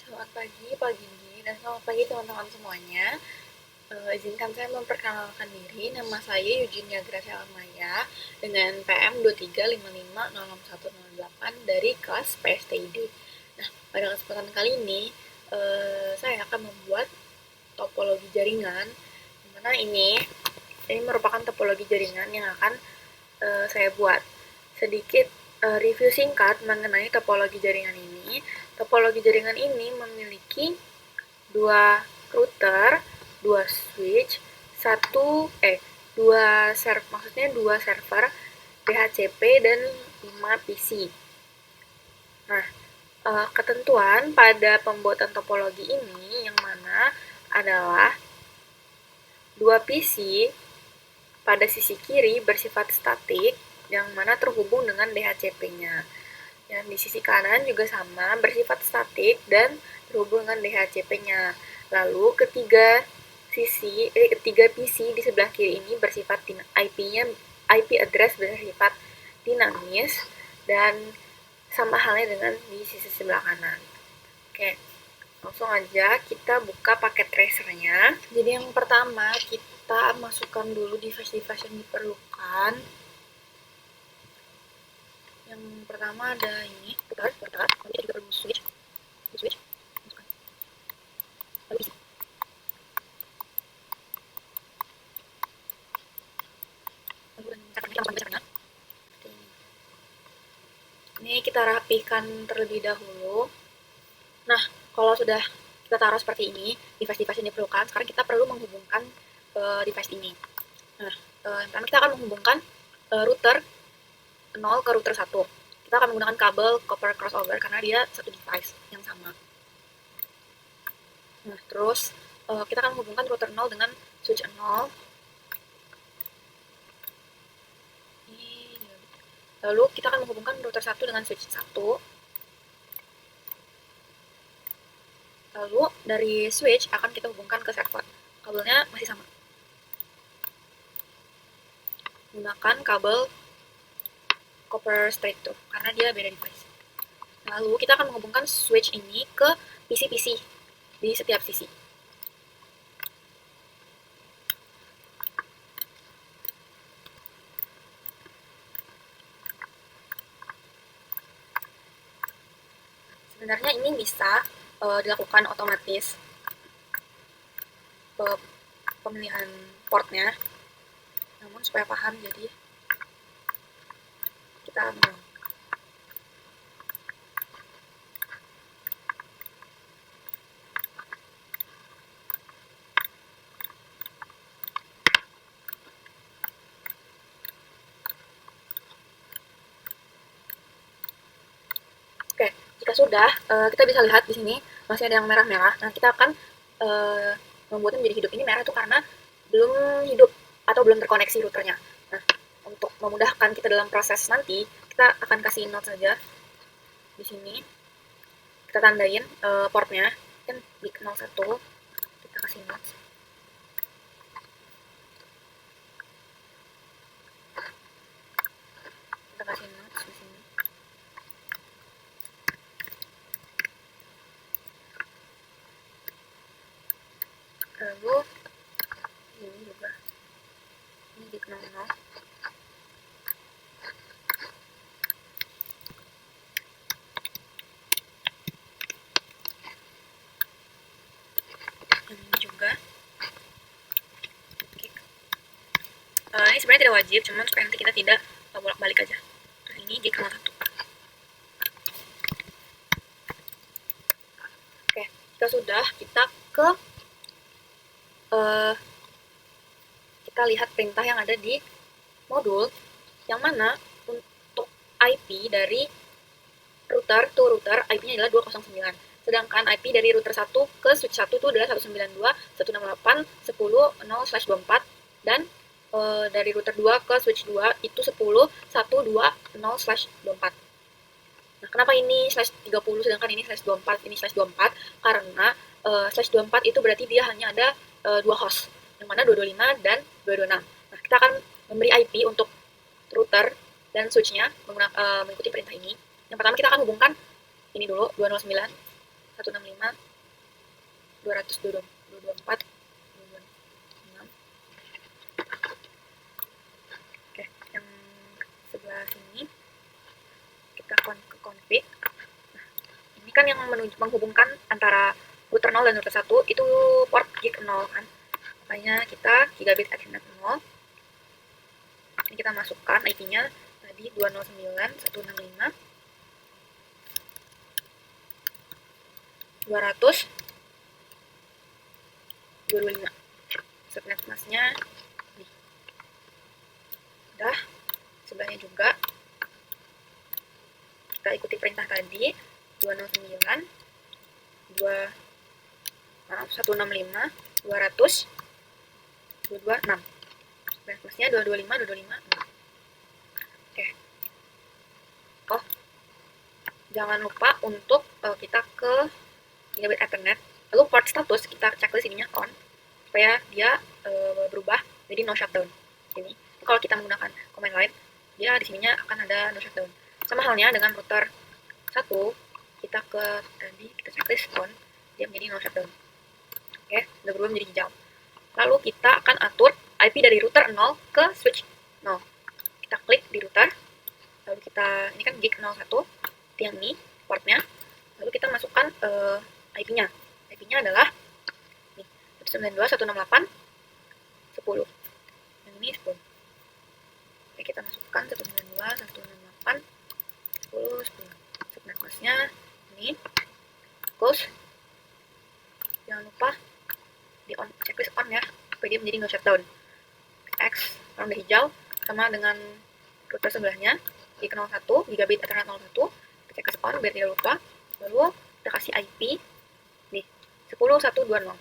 Selamat pagi Dini, dan selamat pagi teman-teman semuanya. Izinkan saya memperkenalkan diri. Nama saya Eugenia Graciela Maya dengan PM 2355060108 dari kelas PSTID. Nah, pada kesempatan kali ini saya akan membuat topologi jaringan. Dimana ini merupakan topologi jaringan yang akan saya buat. Sedikit review singkat mengenai topologi jaringan ini. Topologi jaringan ini memiliki dua router, dua switch, dua server DHCP dan 5 PC. Nah, ketentuan pada pembuatan topologi ini yang mana adalah dua PC pada sisi kiri bersifat statik yang mana terhubung dengan DHCP-nya. Yang di sisi kanan juga sama, bersifat statik dan terhubung dengan DHCP-nya. Lalu ketiga PC di sebelah kiri ini bersifat IP address bersifat dinamis dan sama halnya dengan di sisi sebelah kanan. Oke, langsung aja kita buka paket tracernya. Jadi yang pertama kita masukkan dulu device-device yang diperlukan. Yang pertama ada ini, router, nanti juga perlu switch, lalu bisa. Ini kita rapikan terlebih dahulu. Nah, kalau sudah kita taruh seperti ini, device-device yang diperlukan, sekarang kita perlu menghubungkan device ini. Nah, yang pertama kita akan menghubungkan router 0 ke router 1. Kita akan menggunakan kabel copper crossover karena dia satu device yang sama. Nah, terus kita akan menghubungkan router 0 dengan switch 0. Lalu kita akan menghubungkan router 1 dengan switch 1. Lalu dari switch akan kita hubungkan ke server. Kabelnya masih sama. Gunakan kabel copper straight through karena dia beda device. Lalu kita akan menghubungkan switch ini ke PC-PC di setiap sisi. Sebenarnya ini bisa dilakukan otomatis pemilihan portnya, namun supaya paham jadi kita ambil. Oke, jika sudah, kita bisa lihat di sini masih ada yang merah-merah. Nah, kita akan membuatnya menjadi hidup. Ini merah itu karena belum hidup atau belum terkoneksi routernya. Nah, untuk memudahkan kita dalam proses nanti, kita akan kasih note saja di sini. Kita tandain portnya, kan di 01, kita kasih note. Kita kasih note di sini. Lalu ini juga, ini di 00. Ini juga. Ini sebenarnya tidak wajib, cuman supaya nanti kita tidak bolak-balik aja. Terus ini di 01. Oke, kita sudah, kita ke kita lihat perintah yang ada di modul, yang mana untuk IP dari router to router, IP-nya adalah 209. Sedangkan IP dari router 1 ke switch 1 itu adalah 192.168.10.0/24 dan dari router 2 ke switch 2 itu 10.120/24. Nah, kenapa ini /30 sedangkan ini /24, ini /24? Karena /24 itu berarti dia hanya ada dua host, yang mana 225 dan 226. Nah, kita akan memberi IP untuk router dan switch-nya mengikuti perintah ini. Yang pertama kita akan hubungkan ini dulu, 209 165 200 224 226. Oke, yang sebelah sini kita ke config. Nah, ini kan yang menghubungkan antara router 0 dan router 1 itu port gig 0 kan. Makanya kita gigabit Ethernet 0. Ini kita masukkan IP-nya tadi 209.165 200 225. Subnet masknya nih. Udah, sebelahnya juga kita ikuti perintah tadi 209 165 200 226. Subnet masknya 225 225. Oke. Oh, jangan lupa untuk kita ke gigabit Ethernet, lalu port status kita checklist ininya on supaya dia berubah jadi no shutdown. Ini kalau kita menggunakan command line, dia di sininya akan ada no shutdown. Sama halnya dengan router 1, kita ke tadi kita checklist on, dia menjadi no shutdown. Oke, udah berubah menjadi hijau. Lalu kita akan atur IP dari router 0 ke switch 0. Kita klik di router, lalu kita ini kan gig 01, yang ini portnya, lalu kita masukkan IP-nya. IP-nya adalah 192.168.10. Yang ini 10. Oke, kita masukkan 192.168.10. Subnet masknya ini close. Jangan lupa di on, checklist on ya, supaya dia menjadi no shutdown. X warna hijau sama dengan router sebelahnya di 01 gigabit Ethernet 01. Kita checklist on biar tidak lupa. Lalu kita kasih IP nih 10.120.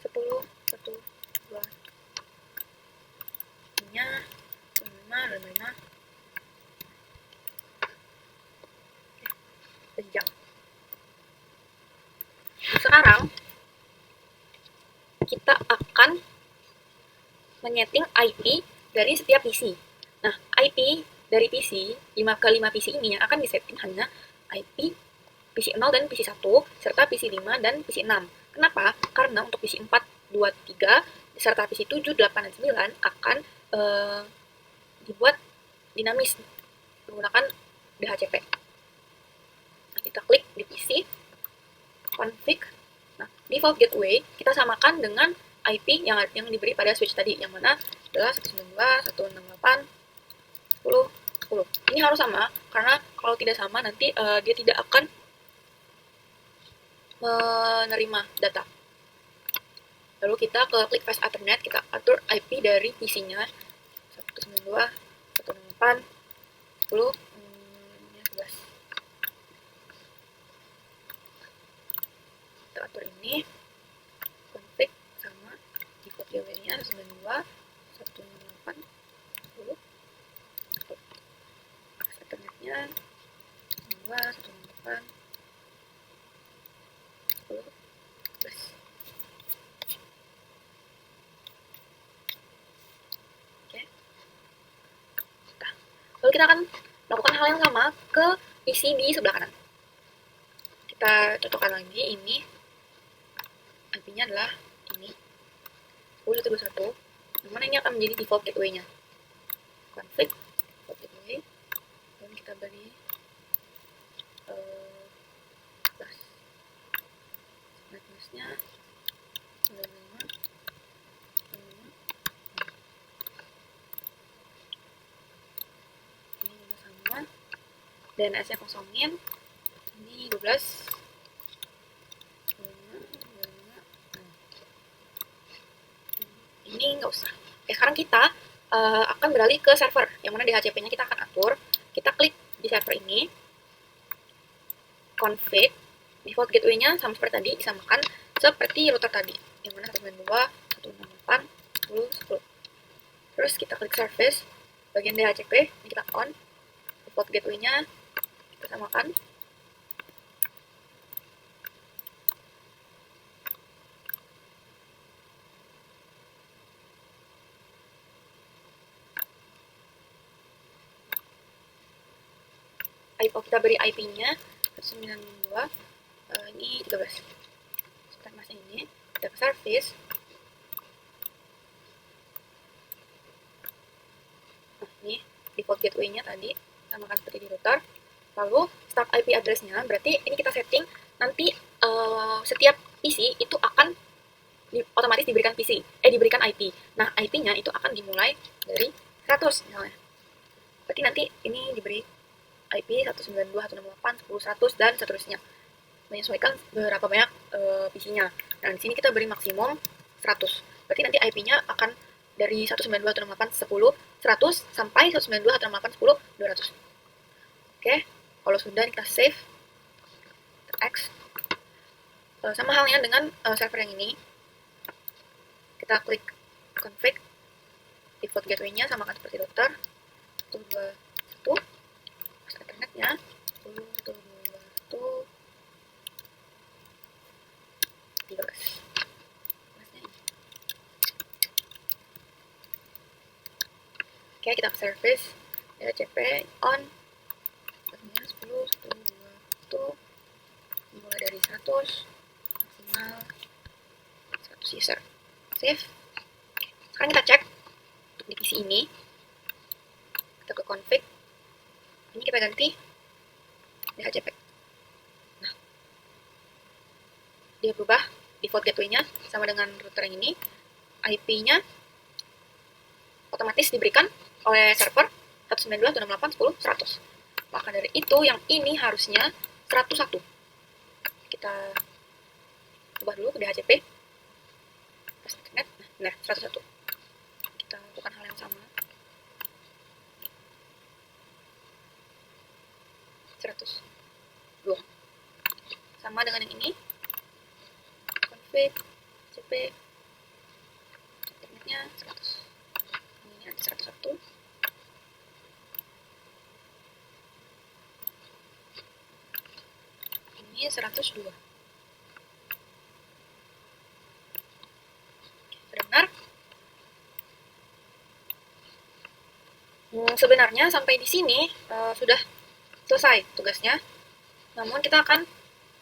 10.120 nya 5 jam. Sekarang kita akan menyeting IP dari setiap PC. Nah, IP dari PC 5 ke 5 PC ini yang akan disetting hanya IP PC 0 dan PC 1 serta PC 5 dan PC 6. Kenapa? Karena untuk PC 4, 2, 3 serta PC 7, 8, dan 9 akan dibuat dinamis menggunakan DHCP. Nah, kita klik di PC, config. Nah, default gateway kita samakan dengan IP yang diberi pada switch tadi, yang mana adalah 192.168.10.10. Ini harus sama, karena kalau tidak sama nanti dia tidak akan menerima data. Lalu kita ke klik fast Ethernet, kita atur IP dari PC-nya 192.168.10.11. Kita atur ini, config sama default gateway-nya 192.168.10. Fast Ethernet-nya 192.168.10. Lalu kita akan melakukan hal yang sama ke PC di sebelah kanan. Kita cocokkan lagi ini. IP-nya adalah ini. 10.121. Dimana ini akan menjadi default gateway-nya. Config default gateway. Dan kita beri plus. Netmasknya 95. DNS-nya kosongin, ini 12. Ini nggak usah. Sekarang kita akan beralih ke server, yang mana DHCP-nya kita akan atur. Kita klik di server ini, config, default gateway-nya sama seperti tadi, disamakan seperti router tadi, yang mana 192.168.10.10. Terus kita klik service, bagian DHCP, ini kita on, default gateway-nya kita samakan. Kita beri IP-nya 192, ini 13. Start masnya ini, kita ke service. Nah, ini default gateway-nya tadi, sama kan seperti di router. Lalu start IP address-nya, berarti ini kita setting nanti setiap PC itu akan otomatis diberikan diberikan IP. Nah, IP-nya itu akan dimulai dari 100 misalnya. Berarti nanti ini diberi IP 192, 168, 10, 100 dan seterusnya. Menyesuaikan berapa banyak PC-nya. Nah, di sini kita beri maksimum 100. Berarti nanti IP-nya akan dari 192, 168, 10, 100 sampai 192, 168, 10, 200. Oke, kalau sudah kita save, kita X. Sama halnya dengan server yang ini. Kita klik config, default gateway-nya sama kan seperti router. 121, pas internetnya 121, 13. Oke, kita ke service, DHCP on, 10, 1, 2, 1, mulai dari 100, maksimal 100 user. Save. Sekarang kita cek untuk di PC ini, kita ke config, ini kita ganti DHCP. Nah, dia berubah default gateway-nya sama dengan router yang ini, IP-nya otomatis diberikan oleh server 192, 168, 10, 100. Maka dari itu yang ini harusnya 101. Kita ubah dulu ke DHCP. Pas internet, nah 101. Kita lakukan hal yang sama. 100. 2. Sama dengan yang ini. Config, CP, internetnya 100. Ini ada 101. Ini 102. Sudah benar? Sebenarnya sampai di sini sudah selesai tugasnya. Namun kita akan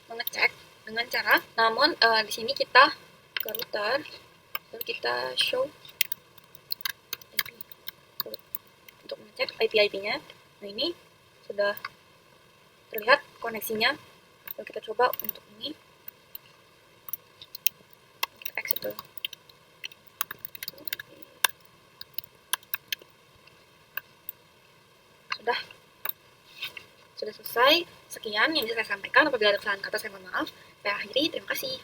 mengecek dengan cara, di sini kita ke router, lalu kita show IP untuk mengecek IP-nya. Nah, ini sudah terlihat koneksinya. Lalu kita coba untuk ini, kita exit dulu. Sudah selesai. Sekian yang bisa saya sampaikan. Apabila ada kesalahan kata, saya mohon maaf. Saya akhiri. Terima kasih.